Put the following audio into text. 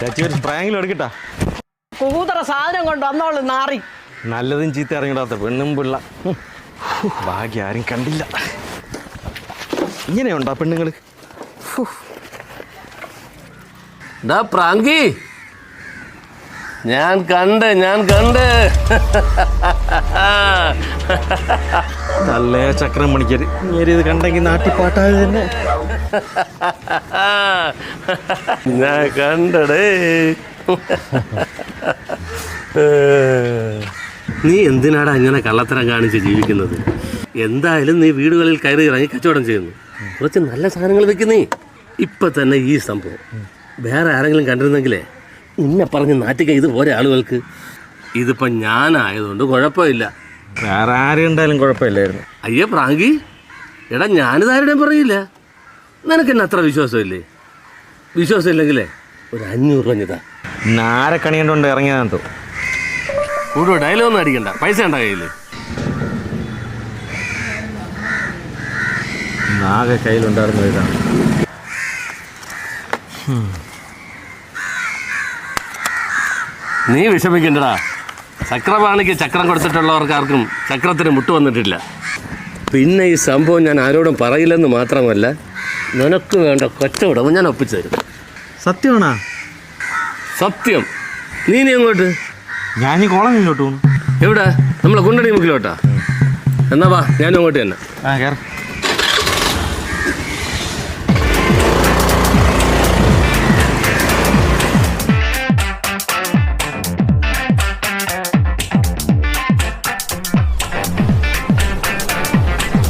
ചേച്ചി ഒരു സ്പ്രേയെങ്കിലും എടുക്കട്ടാ. കൂതറ സാധനം കൊണ്ട് വന്നോളൂ നാറി. നല്ലതും ചീത്ത ഇറങ്ങിടാത്ത പെണ്ണും പിള്ള. ഭാഗ്യം ആരും കണ്ടില്ല. ഇങ്ങനെയുണ്ടാ പെണ്ണുങ്ങള്? പ്രാങ്കി ഞാൻ കണ്ട് നല്ലേ ചക്രം മണിക്കര് ഇത് കണ്ടെങ്കിൽ നാട്ടിപ്പാട്ടാതെ തന്നെ. ഞാൻ കണ്ടടേ. നീ എന്തിനാടാ ഇങ്ങനെ കള്ളത്തരം കാണിച്ച് ജീവിക്കുന്നത്? എന്തായാലും നീ വീടുകളിൽ കയറി ഇറങ്ങി കച്ചവടം ചെയ്യുന്നു, കുറച്ച് നല്ല സാധനങ്ങൾ വെക്കുന്നേ. ഇപ്പൊ തന്നെ ഈ സംഭവം വേറെ ആരെങ്കിലും കണ്ടിരുന്നെങ്കിലേ ഇന്നെ പറഞ്ഞ് നാട്ടിക്ക ഇത് പോരെ ആളുകൾക്ക്. ഇതിപ്പോ ഞാനായതുകൊണ്ട് കുഴപ്പമില്ല, വേറെ ആരും ഉണ്ടായാലും കുഴപ്പമില്ലായിരുന്നു. അയ്യേ പ്രാങ്കി, എടാ ഞാനിതാരുടെയും പറയില്ല. നിനക്കെന്നെ അത്ര വിശ്വാസമില്ലേ? വിശ്വാസമില്ലെങ്കിലേ ഒരു 500 രൂപ ഇതാ. നാരക്കണിയുണ്ട് ഇറങ്ങിയതാന്ന് തോന്നുന്നു. കൂടുതൽ ഡയലോഗൊന്നും അടിക്കണ്ട, പൈസ ഉണ്ടാ കയ്യിൽ? ആകെ കയ്യിലുണ്ടായിരുന്ന ഇതാണ്. നീ വിഷമിക്കണ്ടടാ, ചക്രപാണിക്ക് ചക്രം കൊടുത്തിട്ടുള്ളവർക്ക് ആർക്കും ചക്രത്തിന് മുട്ട് വന്നിട്ടില്ല. പിന്നെ ഈ സംഭവം ഞാൻ ആരോടും പറയില്ലെന്ന് മാത്രമല്ല, നിനക്ക് വേണ്ട കച്ചവടവും ഞാൻ ഒപ്പിച്ചു തരും. സത്യമാണാ? സത്യം. നീ അങ്ങോട്ട്? ഞാൻ ഈ കോളനിയിലോട്ട് പോകുന്നു. എവിടെ? നമ്മളെ കുണ്ടണി മുക്കിലോട്ടാ? എന്നാ വാ, ഞാനും അങ്ങോട്ട് തന്നെ. കയറി.